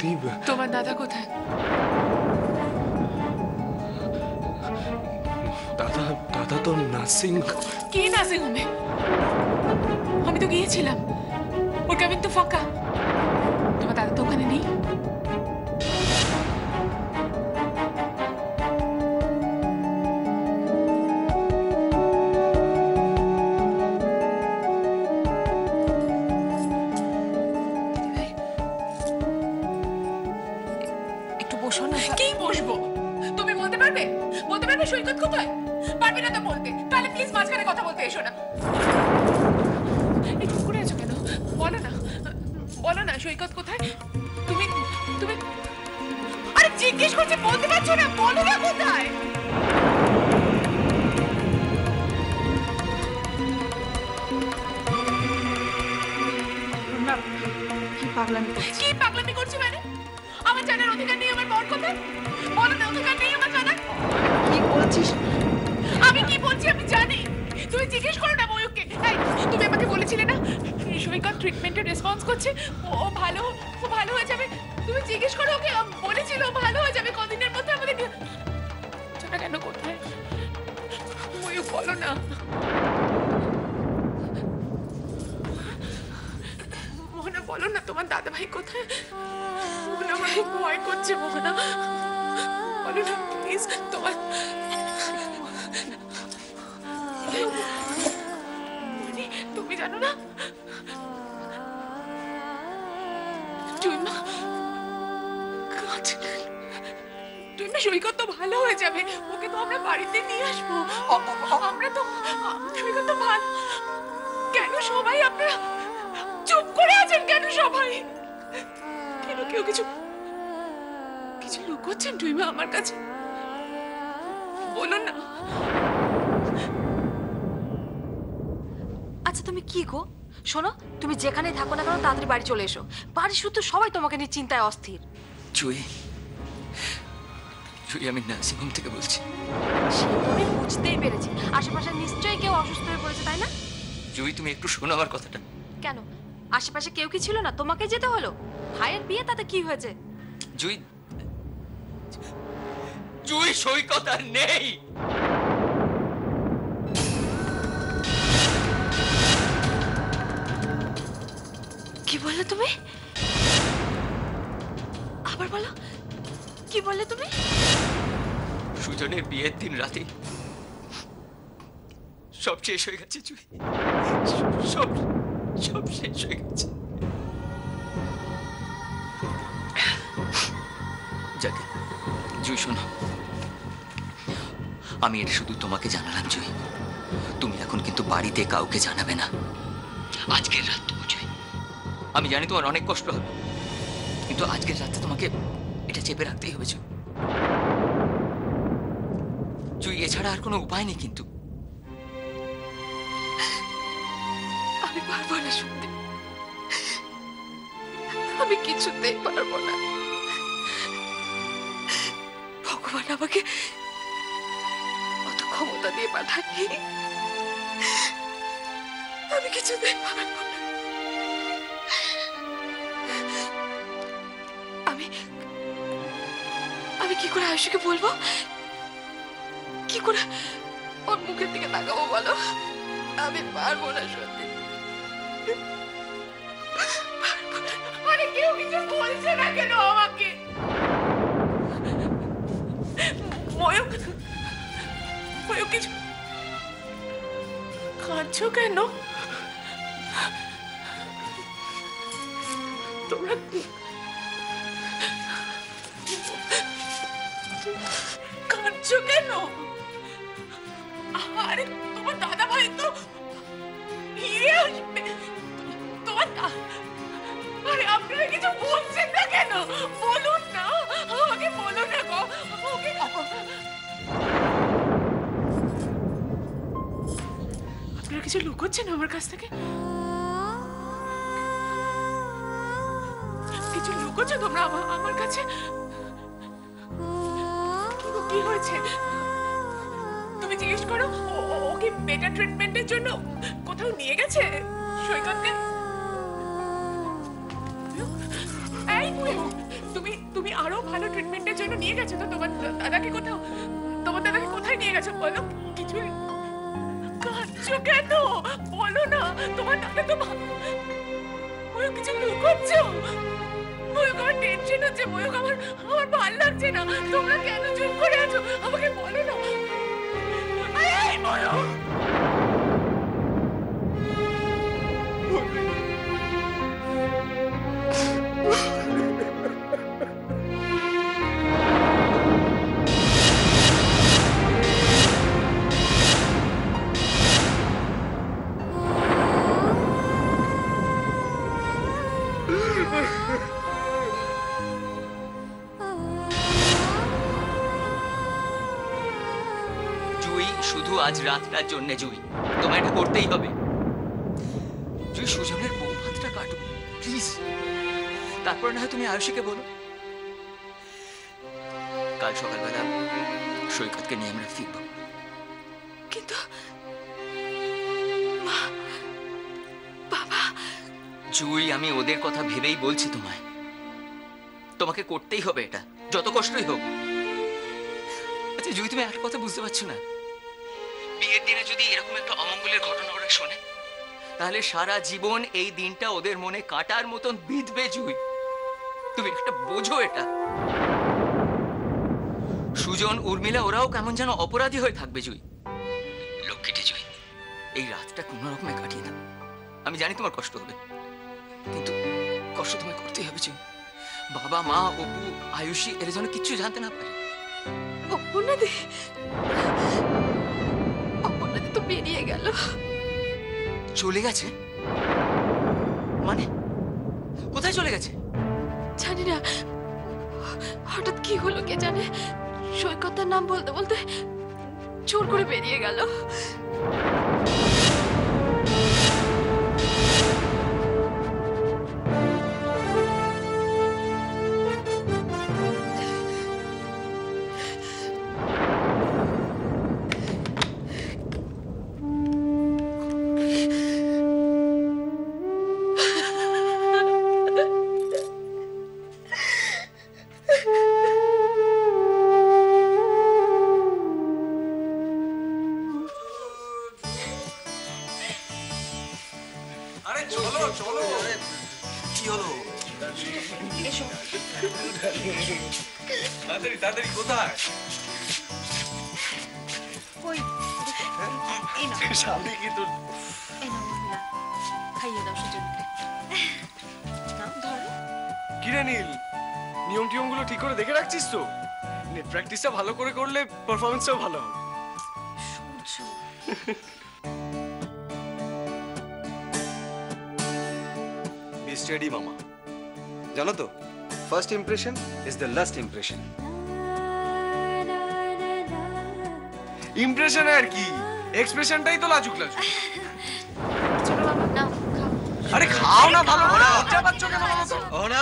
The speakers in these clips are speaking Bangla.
বৌদি, তোমার দাদা কোথায়? দাদা তো নার্সিং। কি নার্সিং হোমে? আমি তো গিয়েছিলাম, ওর কেবিন তো ফাঁকা। তোমার দাদা তো ওখানে নেই। একটু বসো না। কি বসবো? তুমি বলতে পারবে? বলতে পারবে সৈকত কোথায়? পারবে না তো বলতে, তাহলে প্লিজ মাঝখানে কথা বলতে এসো না। একটু করে আছো কেন? বলো না, বলো না সৈকত কোথায়? তুমি তুমি আরে জিজ্ঞেস করছি, বলতে পারছো না? বলো না কোথায়? কি পাগলামি করছিস? কি পাগলামি করছি মানে? আমার জানার অধিকার নেই আমার বর কোথায়? বলো না, অধিকার নেই আমার জানার? কি বলছিস? আমি কি বলছি আমি জানি। তুমি জিজ্ঞেস করো না ময়ূককে। এই, তুমি আমাকে বলেছিলে না সৈকত ট্রিটমেন্টের রেসপন্স করছে, ও ভালো হয়ে যাবে। তুমি জিজ্ঞেস করো ওকে, বলেছিল ও ভালো হয়ে যাবে কদিনের মধ্যে। আমাদের জানা কেন কোথায়? ময়ূক বলো না। মোহনা বলো না, তোমার দাদা ভাই কোথায়? মোহনা আমার খুব ভয় করছে। মোহনা বলো না প্লিজ। তোমার তুমি জানো না টুইমা সৈকত তো ভালো হয়ে যাবে, ওকে তো আমরা বাড়িতে নিয়ে আসবো। আমরা তো সৈকত তো ভালো। কেন সবাই আপনারা চুপ করে আছেন? কেন সবাই? কেন কেউ কিছু লুকোচ্ছেন টুইমা আমার কাছে? বলো না। আচ্ছা তুমি কি গো? শোনো, তুমি যেখানে থাকো না কেন তাড়াতাড়ি বাড়ি চলে এসো। বাড়ি শুধু সবাই তোমাকে নিয়ে চিন্তায় অস্থির। জুই, আমি নার্সিং হোম থেকে বলছি। সে তো আমি বুঝতেই পেরেছি, আশেপাশে নিশ্চয়ই কেউ অসুস্থ হয়ে পড়েছে, তাই না? জুই, তুমি একটু শোনো আমার কথাটা। কেন, আশেপাশে কেউ কি ছিল না? তোমাকে যেতে হলো। ভাইয়ের বিয়ে, তাতে কি হয়েছে? জুই, সৈকত আর নেই। কি বললে তুমি? আবার বলো, কি বললে তুমি? সুজনের বিয়ের দিন রাতে সব শেষ হয়ে গেছে জুই, সব শেষ হয়ে গেছে। যাকে জুই শোনো, আমি এটা শুধু তোমাকে জানালাম জুই। তুমি এখন কিন্তু বাড়িতে কাউকে জানাবে না আজকের রাতটুকু জুই। আমি জানি তোমার অনেক কষ্ট হবে, কিন্তু আজকের রাতে তোমাকে এটা চেপে রাখতেই হবে জুই। এছাড়া আর কোনো উপায় নেই। কিন্তু আমি পারবো না শুনতে, আমি কিছুতেই পারবো না। ভগবান আমাকে অত ক্ষমতা দিয়ে পাঠায়নি। আমি কিছুতেই পারবো না। আমি কি করে আয়ুষকে বলবো? কি করে ওর মুখের দিকে তাকাবো বলো? আমি পারবো না সত্যি। আরে কেউ কিছু বলছে না কেন আমাকে? ময়ূক কিছু কাঁদছো কেন? তোমরা কাঁদছো কেন? আরে তোমার দাদা ভাই তো ফিরে আসবে। আরে আপনারা কিছু বলছেন না কেন? বলুন না, আমাকে বলুন না গো। আপনারা কিছু লুকোচ্ছেন আমার কাছ থেকে? কিছু লুকোচ্ছো তোমরা আমার কাছে? কি হয়েছে তুমি জিজ্ঞেস করো। ওকে বেটার ট্রিটমেন্টের জন্য কোথাও নিয়ে গেছে সৈকতকে? এই তুমি আরো ভালো ট্রিটমেন্টের জন্য নিয়ে গেছো তো তোমার দাদাকে কোথাও? তোমার দাদাকে কোথায় নিয়ে গেছো বলো? কিছু কাঁদছো কেন? বলো না, তোমার দাদা তো ময়ূক কিছু লুকোচ্ছো। ময়ূক, আমার টেনশন হচ্ছে। ময়ূক, আমার ভালো লাগছে না। তোমরা কেন চুপ করে আছো? আমাকে বলো না। এই ময়ূক, জুই, শুধু আজ রাতটার জন্য জুই, তোমায় এটা করতেই হবে। জুই, সুজনের বউ ভাতটা কাটো প্লিজ, তারপর না হয় তুমি আয়ুষীকে বলো। কাল সকালবেলা সৈকতকে নিয়ে আমরা ফিরবো। কিন্তু বাবা। জুই, আমি ওদের কথা ভেবেই বলছি তোমায়, তোমাকে করতেই হবে এটা, যত কষ্টই হোক। আচ্ছা জুই, তুমি একটা কথা বুঝতে পারছো না? বিয়ের দিনে যদি এরকম একটা অমঙ্গলের ঘটনা ওরা শোনে, তাহলে সারা জীবন এই দিনটা ওদের মনে কাঁটার মতন বিঁধবে। জুই, তুমি একটা বোঝো এটা। সুজন, উর্মিলা, ওরাও কেমন যেন অপরাধী হয়ে থাকবে। জুই, লক্ষ্মীটি জুই, এই রাতটা কোনো রকমে কাটিয়ে দাও। আমি জানি তোমার কষ্ট হবে, কিন্তু কষ্ট তোমায় করতেই হবে। জুই, বাবা, মা, অপু, আয়ুষী এরা যেন কিচ্ছু জানতে না পারে। অপর্ণাদি তো বেরিয়ে গেল। চলে গেছে মানে? কোথায় চলে গেছে? জানি না, হঠাৎ কি হলো কে জানে। সৈকতের নাম বলতে বলতে জোর করে বেরিয়ে গেল। আরে চলো চলো। কি হলো? এসো। তাড়াতাড়ি তাড়াতাড়ি, কোথায়? কই? এই নাও। সামনে কি তোর? এই নাও মহিলা, খাইয়ে দাও সুজনকে। নাও ধরো। কি রে নীল, নিয়ম টিয়মগুলো ঠিক করে দেখে রাখছিস তো? নেট প্র্যাকটিসটা ভালো করে করলে পারফরমেন্সটাও ভালো হবে। সূর্য, বি স্টেডি মামা। জানো তো, first impression is the last impression. Impression আর কি, এক্সপ্রেশনটাই তো লাজুক লাজুক। ছোট বাবা নাও খাও। আরে খাও না, ভালো করে লজ্জা পাচ্ছ কেন বলো তো? ও না,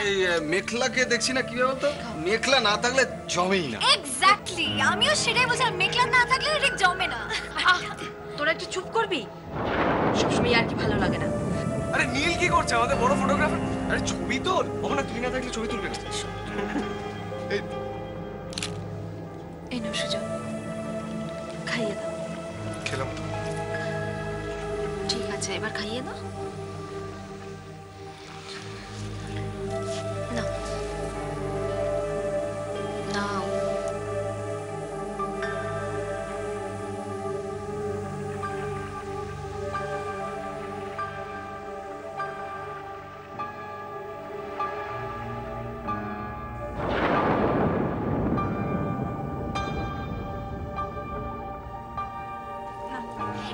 এই মেঘলাকে দেখছি না, কি বলতো, মেঘলা না থাকলে জমেই না। এক্স্যাক্টলি, আমিও সেটাই বলছিলাম, মেঘলা না থাকলে ঠিক জমে না। আহ, তোরা একটু চুপ করবি? সবসময় আর কি ভালো লাগে না। আরে নীল কি করছে, আমাদের বড় ফটোগ্রাফার? আরে ছবি তোল। না, তুই না থাকলে ছবি তুলবে না। এই নাও সুজন, খাইয়ে দাও। খেলাম তো। ঠিক আছে, এবার খাইয়ে দাও। নাও নাও।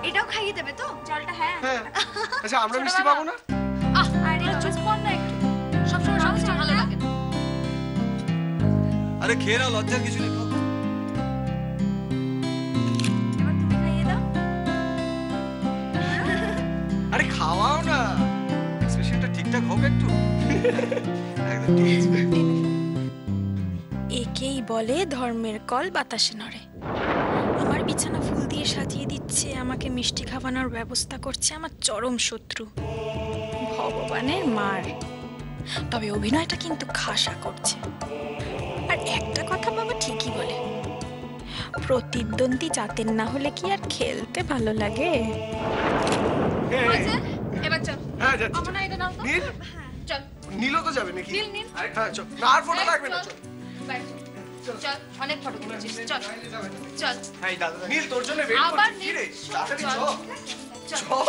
এটাও খাইয়ে দেবে তো জলটা? হ্যাঁ। হ্যাঁ। আচ্ছা, আমরা মিষ্টি পাবো না? আরে চুপ কর না একটু। সবসময় সব কিছু ভালো লাগে না। আরে খেয়ে নাও, লজ্জার কিছু নেই। এবার তুমি খাইয়ে দাও। আরে খাওয়াও না, এক্সপ্রেশনটা ঠিকঠাক হোক একটু। একদম ঠিক আছে। একেই বলে ধর্মের কল বাতাসে নড়ে। আমার বিছানা ফুল দিয়ে সাজিয়ে দিচ্ছে, আমাকে মিষ্টি খাওয়ানোর ব্যবস্থা করছে আমার চরম শত্রু ভগবানের মার। তবে অভিনয়টা কিন্তু খাসা করছে। আর একটা কথা বাবা ঠিকই বলে, প্রতিদ্বন্দ্বী জাতের না হলে কি আর খেলতে ভালো লাগে? এবার চল। হ্যাঁ যাচ্ছি। আমার না এটা নাও তো। নীল চল নীলও তো যাবে নাকি? নীল, নীল। হ্যাঁ চল না, আর ফটো লাগবে না, চল। বাইরে চল। চল অনেক ফটো তুলেছিস, চল চল। নীল তোর জন্য ওয়েট আবার করছি, কি নীল, রে তাড়াতাড়ি চল। চ চল।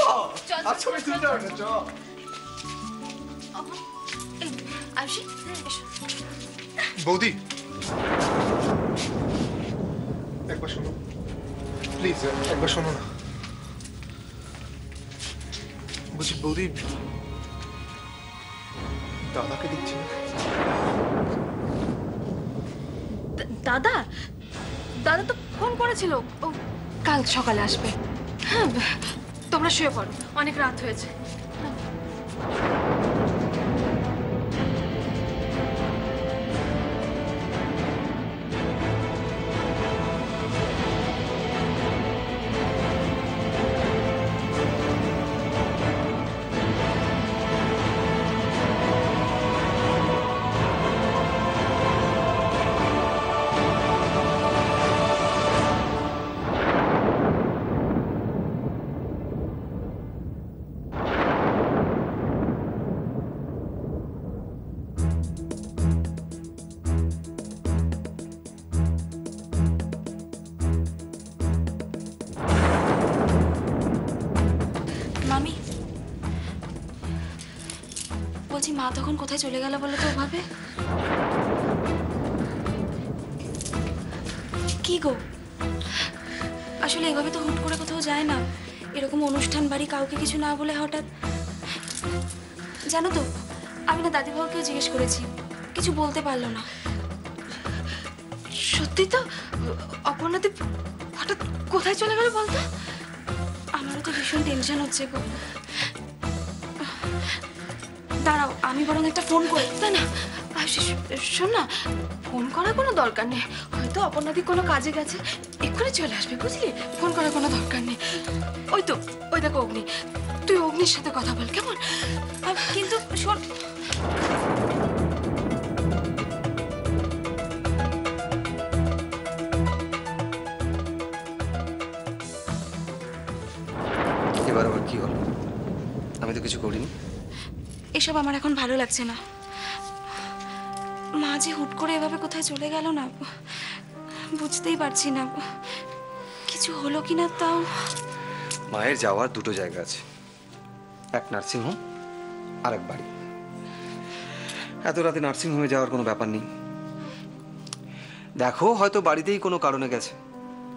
চ চল, আর ছবি চল, তুলতে চল, হবে না, চ। এই, আয়ুষী, এসো। বৌদি একবার শোনো প্লিজ, একবার শোনো না। বলছি বৌদি, দাদাকে দেখছি না। দাদা দাদা তো ফোন করেছিল, ও কাল সকালে আসবে। হ্যাঁ তোমরা শুয়ে পড়ো, অনেক রাত হয়েছে। মামি বলছি, মা তখন কোথায় চলে গেল বলো তো ওভাবে? কি গো, আসলে এভাবে তো হুট করে কোথাও যায় না, এরকম অনুষ্ঠান বাড়ি কাউকে কিছু না বলে হঠাৎ। জানো তো, আমি না দাদিভাইকেও জিজ্ঞেস করেছি, কিছু বলতে পারলো না। সত্যি তো, অপর্ণাদেব হঠাৎ কোথায় চলে গেল বলতো? আমারও তো ভীষণ টেনশন হচ্ছে গো। দাঁড়াও, আমি বরং একটা ফোন করি। না না আয়ুষী, শোন না, ফোন করার কোনো দরকার নেই, হয়তো অপর্ণাদি কোনো কাজে গেছে, এক্ষুনি চলে আসবে, বুঝলি? ফোন করার কোনো দরকার নেই। ওই তো, ওই দেখো অগ্নি, তুই অগ্নির সাথে কথা বল কেমন? কিন্তু শোন, এবার আবার কি হলো? আমি তো কিছু করিনি। এসব আমার এখন ভালো লাগছে না। মা যে হুট করে এভাবে কোথায় চলে গেল না, বুঝতেই পারছি না কিছু হলো কিনা। তাও মায়ের যাওয়ার দুটো জায়গা আছে, এক নার্সিংহোম আর এক বাড়ি। এত রাতে নার্সিংহোমে যাওয়ার কোনো ব্যাপার নেই। দেখো, হয়তো বাড়িতেই কোনো কারণে গেছে।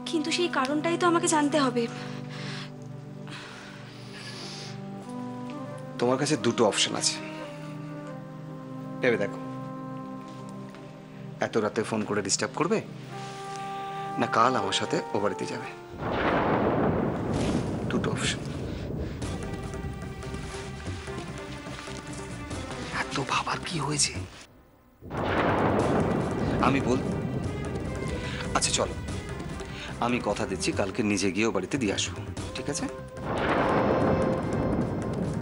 কিন্তু সেই কারণটাই তো আমাকে জানতে হবে। তোমার কাছে দুটো অপশন আছে, ভেবে দেখো। এত রাতে ফোন করে ডিস্টার্ব করবে, না কাল আমার সাথে ও বাড়িতে যাবে। দুটো অপশন। এত ভাবার কি হয়েছে? আমি বল, আচ্ছা চলো, আমি কথা দিচ্ছি কালকে নিজে গিয়েও বাড়িতে দিয়ে আসবো, ঠিক আছে?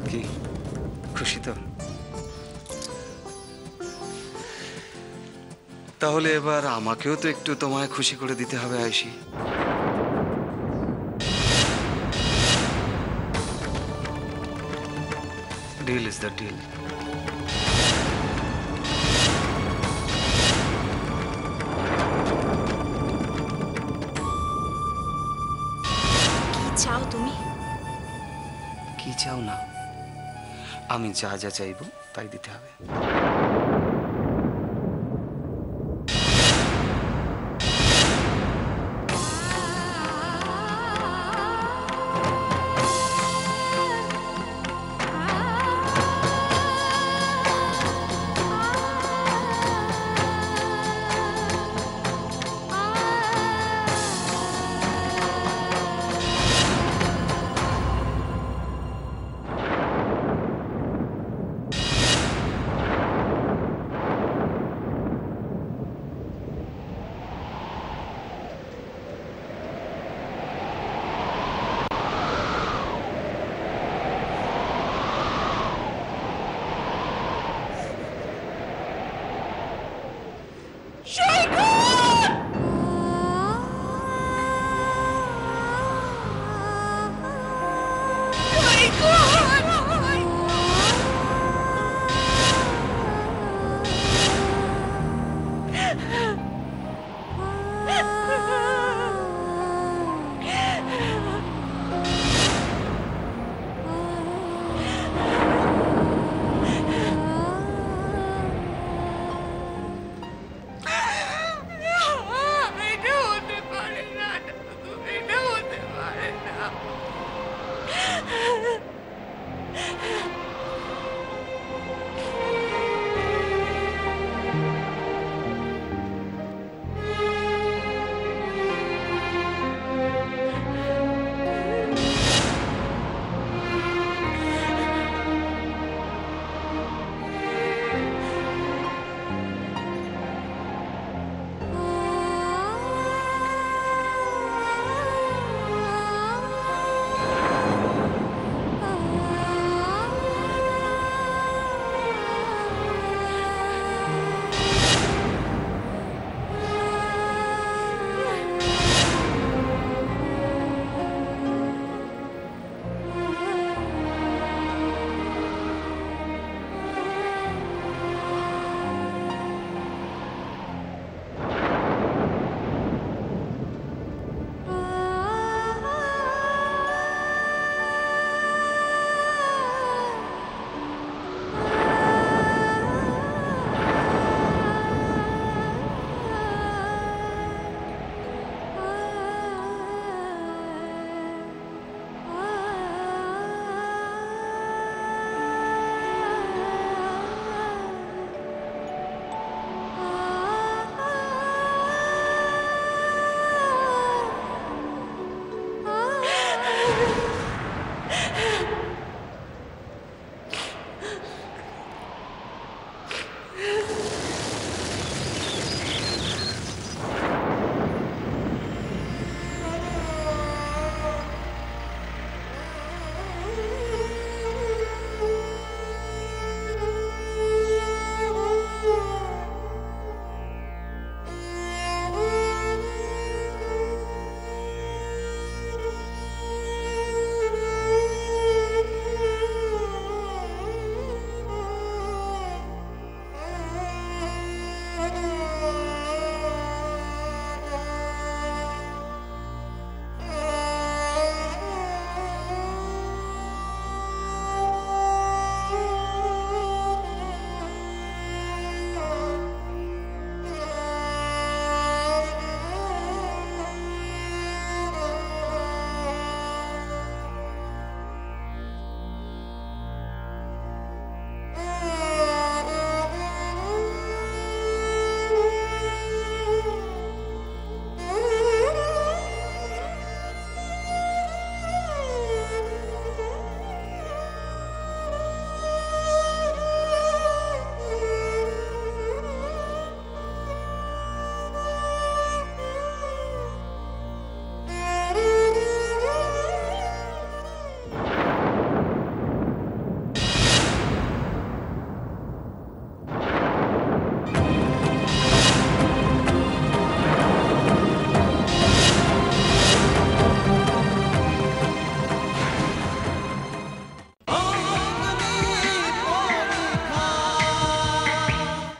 কি খুশি তো? তাহলে এবার আমাকেও তো একটু তোমায় খুশি করে দিতে হবে Ayushi. Deal is the deal. কি চাও তুমি? কি চাও না? আমি যা যা চাইবো তাই দিতে হবে।